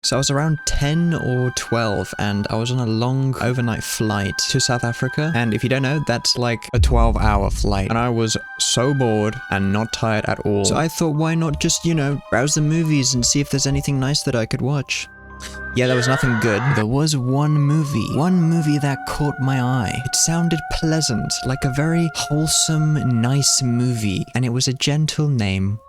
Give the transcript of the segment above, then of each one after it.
So I was around 10 or 12 and I was on a long overnight flight to South Africa. And if you don't know, that's like a 12-hour flight. And I was so bored and not tired at all. So I thought, why not just, you know, browse the movies and see if there's anything nice that I could watch. Yeah, there was nothing good. There was one movie that caught my eye. It sounded pleasant, like a very wholesome, nice movie. And it was a gentle name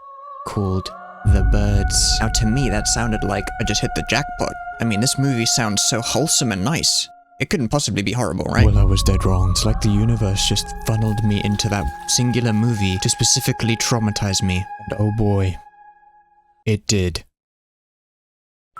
called The Birds. Now to me, that sounded like I just hit the jackpot. I mean, this movie sounds so wholesome and nice. It couldn't possibly be horrible, right? Well, I was dead wrong. It's like the universe just funneled me into that singular movie to specifically traumatize me. And oh boy, it did.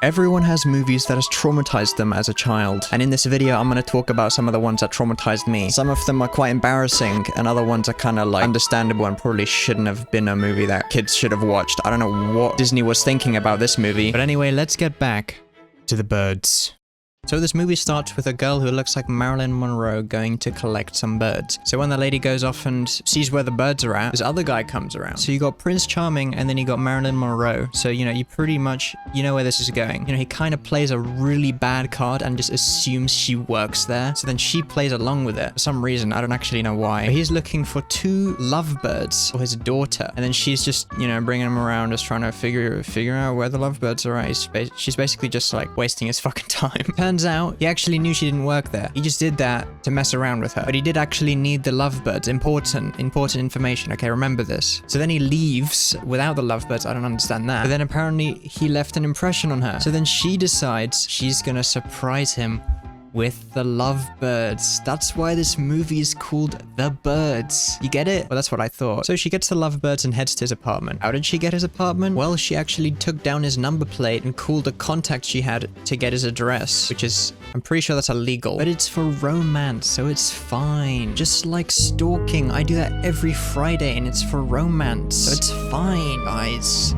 Everyone has movies that has traumatized them as a child, and in this video I'm gonna talk about some of the ones that traumatized me. Some of them are quite embarrassing, and other ones are kinda like understandable and probably shouldn't have been a movie that kids should have watched. I don't know what Disney was thinking about this movie. But anyway, let's get back to The Birds. So this movie starts with a girl who looks like Marilyn Monroe going to collect some birds. So when the lady goes off and sees where the birds are at, this other guy comes around. So you got Prince Charming and then you got Marilyn Monroe. So, you know, you pretty much, you know where this is going. You know, he kind of plays a really bad card and just assumes she works there. So then she plays along with it for some reason. I don't actually know why. But he's looking for 2 lovebirds for his daughter. And then she's just, you know, bringing him around, just trying to figure out where the lovebirds are at. She's basically just like wasting his fucking time. Turns out, he actually knew she didn't work there. He just did that to mess around with her. But he did actually need the lovebirds. Important information. Okay, remember this. So then he leaves without the lovebirds. I don't understand that. But then apparently he left an impression on her. So then she decides she's gonna surprise him with the lovebirds. That's why this movie is called The Birds. You get it? Well, that's what I thought. So she gets the lovebirds and heads to his apartment. How did she get his apartment? Well, she actually took down his number plate and called a contact she had to get his address, which is, I'm pretty sure that's illegal. But it's for romance, so it's fine. Just like stalking. I do that every Friday and it's for romance. So it's fine, guys.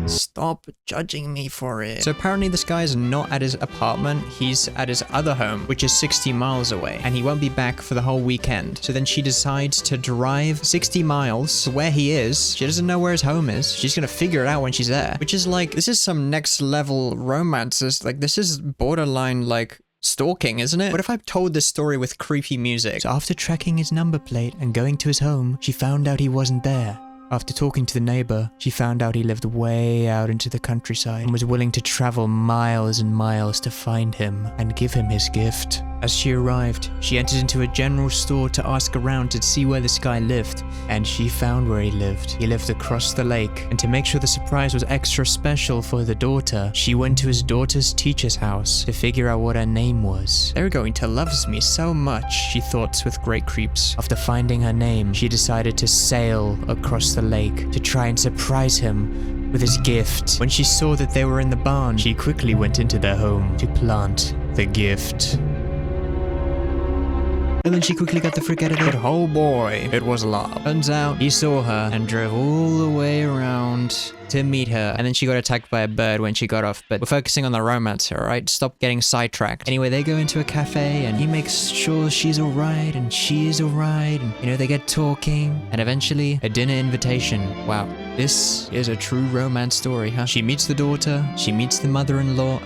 Stop judging me for it. So apparently this guy is not at his apartment, he's at his other home, which is 60 miles away, and he won't be back for the whole weekend. So then she decides to drive 60 miles to where he is. She doesn't know where his home is. She's gonna figure it out when she's there. Which is like, this is some next level romance. Like, this is borderline like stalking, isn't it? What if I told this story with creepy music? So after tracking his number plate and going to his home, she found out he wasn't there. After talking to the neighbor, she found out he lived way out into the countryside and was willing to travel miles and miles to find him and give him his gift. As she arrived, she entered into a general store to ask around to see where this guy lived, and she found where he lived. He lived across the lake, and to make sure the surprise was extra special for the daughter, she went to his daughter's teacher's house to figure out what her name was. They're going to love me so much, she thought with great creeps. After finding her name, she decided to sail across the lake to try and surprise him with his gift. When she saw that they were in the barn, she quickly went into their home to plant the gift. And then she quickly got the frick out of there. But oh boy, it was love. Turns out he saw her and drove all the way around to meet her, and then she got attacked by a bird when she got off. But we're focusing on the romance here, alright? Stop getting sidetracked. Anyway, they go into a cafe and he makes sure she's alright and she is alright, and you know, they get talking, and eventually a dinner invitation. Wow, this is a true romance story, huh? She meets the daughter, she meets the mother-in-law.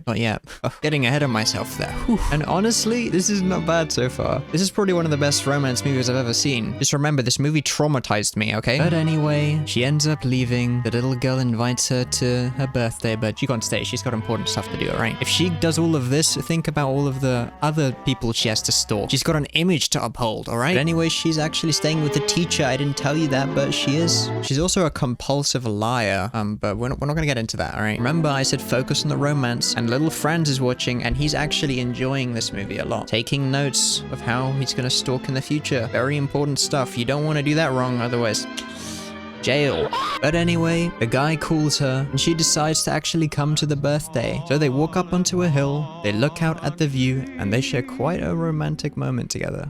Not yet. Getting ahead of myself there. Whew. And honestly, this is not bad so far. This is probably one of the best romance movies I've ever seen. Just remember, this movie traumatized me, okay? But anyway, she ends up leaving. The little girl invites her to her birthday, but she can't stay. She's got important stuff to do, alright? If she does all of this, think about all of the other people she has to stalk. She's got an image to uphold, alright? But anyway, she's actually staying with the teacher. I didn't tell you that, but she is. She's also a compulsive liar, but we're not gonna get into that, alright? Remember, I said focus on the romance, and little Franz is watching, and he's actually enjoying this movie a lot. Taking notes of how he's gonna stalk in the future. Very important stuff. You don't want to do that wrong, otherwise jail. But anyway, the guy calls her and she decides to actually come to the birthday. So they walk up onto a hill, they look out at the view, and they share quite a romantic moment together.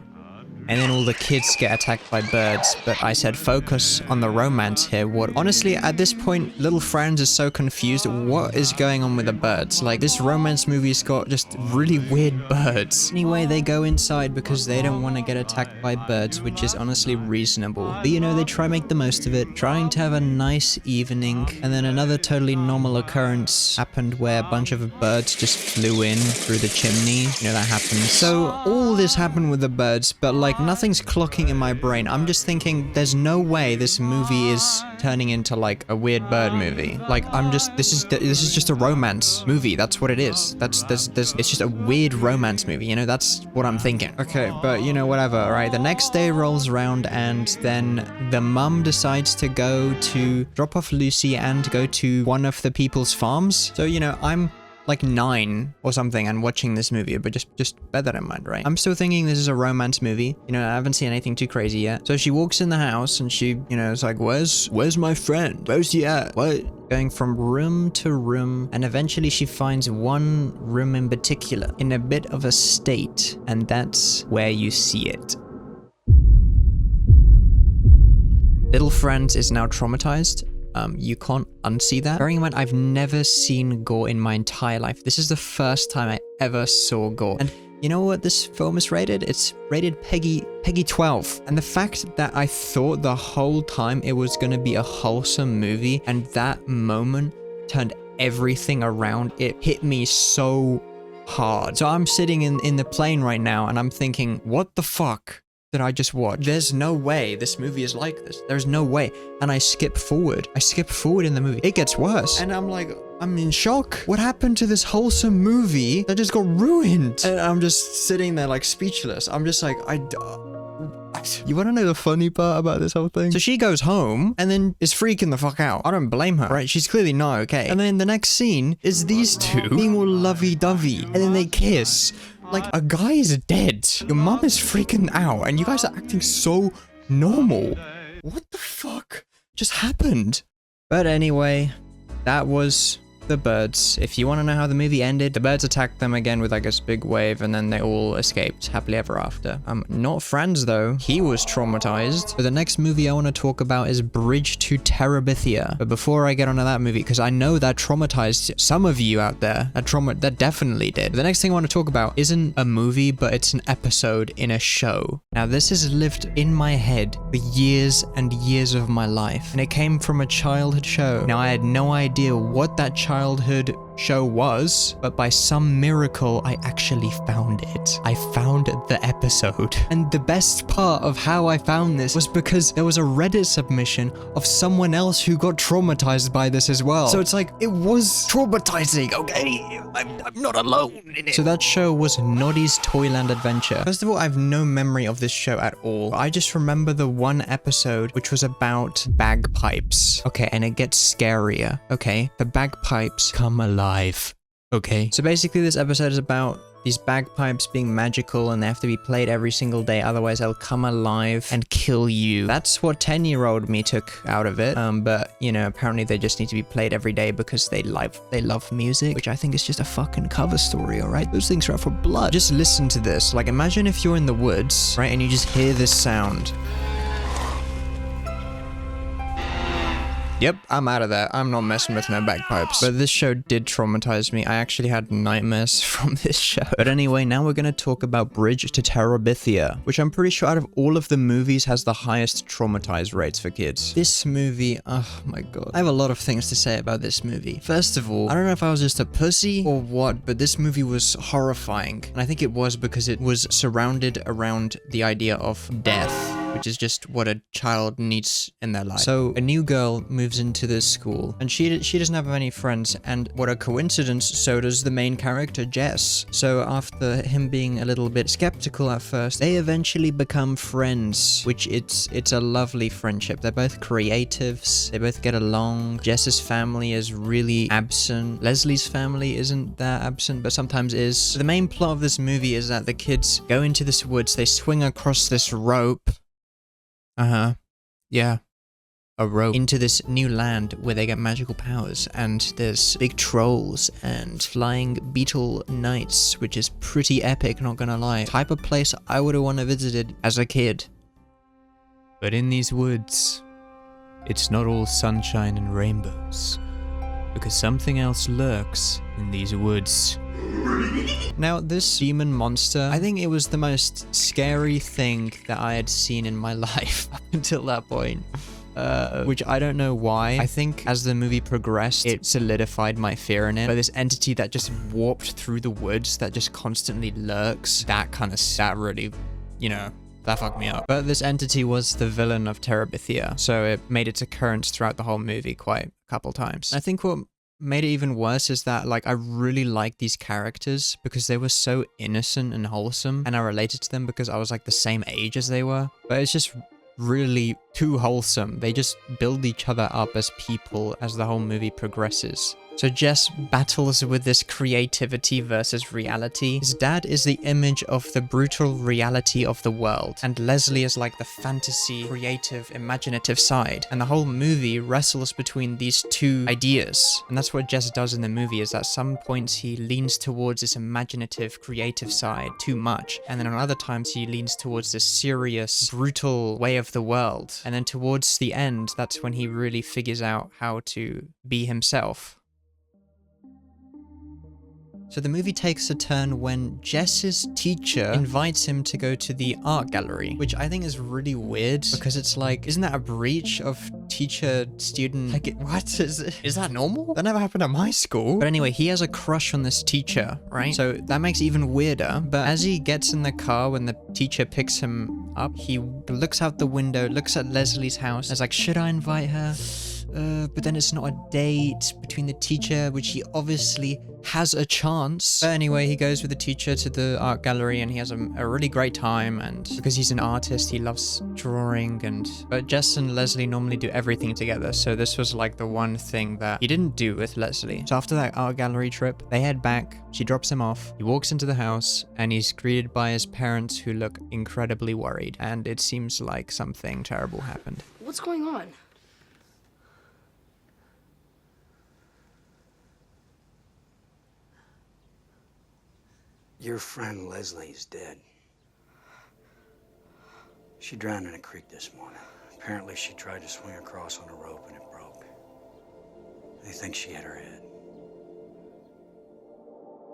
and then all the kids get attacked by birds. But I said focus on the romance here. What honestly, at this point, little Franz is so confused. What is going on with the birds? Like, this romance movie's got just really weird birds. Anyway, they go inside because they don't want to get attacked by birds, which is honestly reasonable. But you know, they try to make the most of it, trying to have a nice evening. And then another totally normal occurrence happened where a bunch of birds just flew in through the chimney. You know, that happens. So all this happened with the birds, but like nothing's clocking in my brain. I'm just thinking there's no way this movie is turning into like a weird bird movie. Like, this is just a romance movie. That's what it is. It's just a weird romance movie. You know, that's what I'm thinking. Okay, but you know, whatever, right? The next day rolls around and then the mum decides to go to drop off Lucy and go to one of the people's farms. So, you know, I'm like 9 or something and watching this movie, but just bear that in mind, right? I'm still thinking this is a romance movie. You know, I haven't seen anything too crazy yet. So she walks in the house and she, you know, is like, where's my friend? Where's he at? What? Going from room to room, and eventually she finds one room in particular in a bit of a state, and that's where you see it. Little Franz is now traumatized. You can't unsee that. Bearing in mind, I've never seen gore in my entire life. This is the first time I ever saw gore. And you know what this film is rated? It's rated Peggy 12. And the fact that I thought the whole time it was gonna be a wholesome movie, and that moment turned everything around, it hit me so hard. So I'm sitting in the plane right now and I'm thinking, what the fuck that I just watched? There's no way this movie is like this. There's no way. And I skip forward. I skip forward in the movie. It gets worse. And I'm like, I'm in shock. What happened to this wholesome movie that just got ruined? And I'm just sitting there like speechless. I'm just like, you want to know the funny part about this whole thing? So she goes home and then is freaking the fuck out. I don't blame her, right? She's clearly not okay. And then the next scene is these two being all lovey-dovey, and then they kiss. Like, a guy is dead. Your mum is freaking out, and you guys are acting so normal. What the fuck just happened? But anyway, that was the birds. If you want to know how the movie ended, the birds attacked them again with like a big wave, and then they all escaped happily ever after. Not Franz though. He was traumatized. But the next movie I want to talk about is Bridge to Terabithia. But before I get onto that movie, because I know that traumatized some of you out there, that definitely did. But the next thing I want to talk about isn't a movie, but it's an episode in a show. Now, this has lived in my head for years and years of my life, and it came from a childhood show. Now, I had no idea what that childhood show was, but by some miracle, I actually found it. I found the episode. And the best part of how I found this was because there was a Reddit submission of someone else who got traumatized by this as well. So it's like, it was traumatizing, okay? I'm not alone in it. So that show was Noddy's Toyland Adventure. First of all, I have no memory of this show at all. I just remember the one episode which was about bagpipes. Okay, and it gets scarier, okay? The bagpipes come alive, okay? So basically this episode is about these bagpipes being magical, and they have to be played every single day, otherwise they'll come alive and kill you. That's what 10-year-old me took out of it. But you know, apparently they just need to be played every day because they love music, which I think is just a fucking cover story, all right? Those things are out for blood. Just listen to this. Like, imagine if you're in the woods, right, and you just hear this sound. Yep, I'm out of that. I'm not messing with no bagpipes. But this show did traumatize me. I actually had nightmares from this show. But anyway, now we're gonna talk about Bridge to Terabithia, which I'm pretty sure out of all of the movies has the highest traumatized rates for kids. This movie, oh my god. I have a lot of things to say about this movie. First of all, I don't know if I was just a pussy or what, but this movie was horrifying. And I think it was because it was surrounded around the idea of death, which is just what a child needs in their life. So a new girl moves into this school, and she doesn't have any friends, and what a coincidence, so does the main character, Jess. So after him being a little bit skeptical at first, they eventually become friends, which it's a lovely friendship. They're both creatives, they both get along. Jess's family is really absent. Leslie's family isn't that absent, but sometimes is. So the main plot of this movie is that the kids go into this woods, they swing across this rope. Yeah. a rope into this new land where they get magical powers, and there's big trolls and flying beetle knights, which is pretty epic, not gonna lie. Type of place I would have wanted visited as a kid. But in these woods, it's not all sunshine and rainbows, because something else lurks in these woods. Now, this demon monster, I think it was the most scary thing that I had seen in my life up until that point. Which I don't know why. I think as the movie progressed, it solidified my fear in it. But this entity that just warped through the woods, that just constantly lurks, that really, you know, that fucked me up. But this entity was the villain of Terabithia, so it made its occurrence throughout the whole movie quite a couple times. I think what made it even worse is that, like, I really liked these characters because they were so innocent and wholesome, and I related to them because I was like the same age as they were. But it's just really too wholesome. They just build each other up as people as the whole movie progresses. So Jess battles with this creativity versus reality. His dad is the image of the brutal reality of the world, and Leslie is like the fantasy, creative, imaginative side. And the whole movie wrestles between these two ideas. And that's what Jess does in the movie, is at some points he leans towards this imaginative, creative side too much. And then on other times he leans towards this serious, brutal way of the world. And then towards the end, that's when he really figures out how to be himself. So the movie takes a turn when Jess's teacher invites him to go to the art gallery, which I think is really weird because it's like, isn't that a breach of teacher-student? Like, what? Is that normal? That never happened at my school. But anyway, he has a crush on this teacher, right? So that makes it even weirder. But as he gets in the car when the teacher picks him up, he looks out the window, looks at Leslie's house, and is like, should I invite her? But then it's not a date between the teacher, which he obviously has a chance. But anyway, he goes with the teacher to the art gallery and he has a really great time, and because he's an artist, he loves drawing, but Jess and Leslie normally do everything together, so this was like the one thing that he didn't do with Leslie. So after that art gallery trip, they head back, she drops him off, he walks into the house, and he's greeted by his parents who look incredibly worried, and it seems like something terrible happened. What's going on? Your friend Leslie's dead. She drowned in a creek this morning. Apparently she tried to swing across on a rope and it broke. They think she hit her head.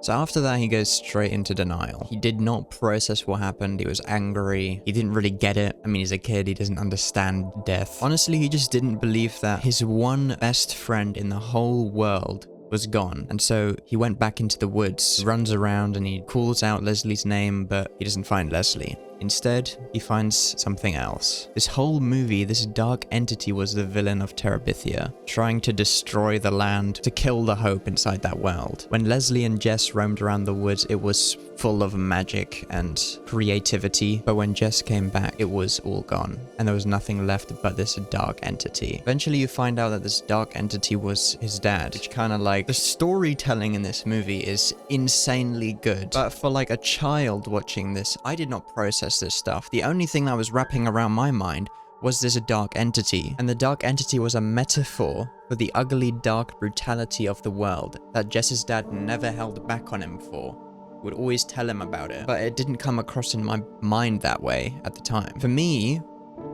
So after that, he goes straight into denial. He did not process what happened. He was angry. He didn't really get it. I mean, he's a kid. He doesn't understand death. Honestly, he just didn't believe that his one best friend in the whole world was gone. And so he went back into the woods, runs around, and he calls out Leslie's name, but he doesn't find Leslie. Instead, he finds something else. This whole movie, this dark entity was the villain of Terabithia, trying to destroy the land, to kill the hope inside that world. When Leslie and Jess roamed around the woods, it was full of magic and creativity, but when Jess came back, it was all gone, and there was nothing left but this dark entity. Eventually, you find out that this dark entity was his dad, which kind of like, the storytelling in this movie is insanely good, but for like a child watching this, I did not process this stuff. The only thing that was wrapping around my mind was this dark entity, and the dark entity was a metaphor for the ugly, dark brutality of the world that Jess's dad never held back on him for. Would always tell him about it, but it didn't come across in my mind that way at the time. For me,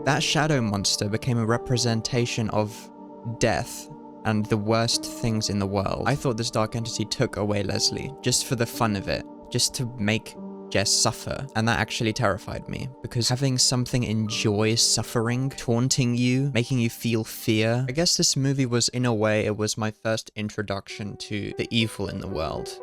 that shadow monster became a representation of death and the worst things in the world. I thought this dark entity took away Leslie just for the fun of it, just to make Jess suffer, and that actually terrified me, because having something enjoy suffering, taunting you, making you feel fear. I guess this movie was, in a way, it was my first introduction to the evil in the world.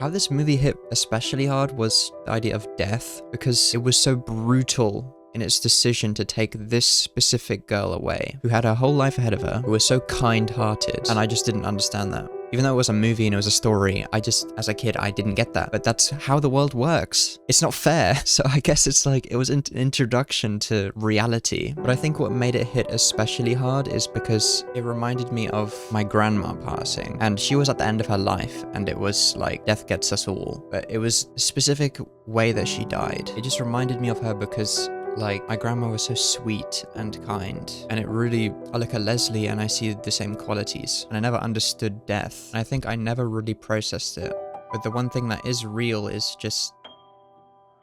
How this movie hit especially hard was the idea of death, because it was so brutal in its decision to take this specific girl away, who had her whole life ahead of her, who was so kind-hearted, and I just didn't understand that. Even though it was a movie and it was a story, as a kid, I didn't get that. But that's how the world works. It's not fair. So I guess it's like, it was an introduction to reality. But I think what made it hit especially hard is because it reminded me of my grandma passing. And she was at the end of her life, and it was like, death gets us all. But it was a specific way that she died. It just reminded me of her because Like, my grandma was so sweet and kind, and it really, I look at Leslie and I see the same qualities, and I never understood death, and I think I never really processed it. But the one thing that is real is just,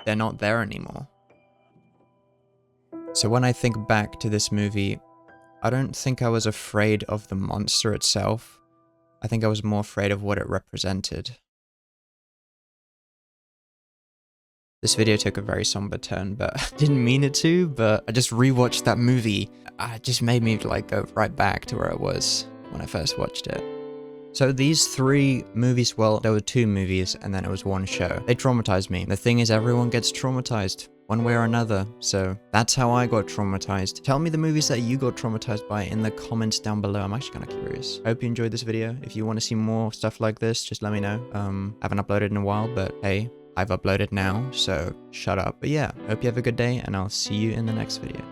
they're not there anymore. So when I think back to this movie, I don't think I was afraid of the monster itself. I think I was more afraid of what it represented. This video took a very somber turn, but I didn't mean it to, but I just rewatched that movie. It just made me like go right back to where I was when I first watched it. So these 3 movies, well, there were 2 movies and then it was 1 show. They traumatized me. The thing is, everyone gets traumatized one way or another. So that's how I got traumatized. Tell me the movies that you got traumatized by in the comments down below. I'm actually kind of curious. I hope you enjoyed this video. If you want to see more stuff like this, just let me know. Haven't uploaded in a while, but hey, I've uploaded now, so shut up. But yeah, hope you have a good day and I'll see you in the next video.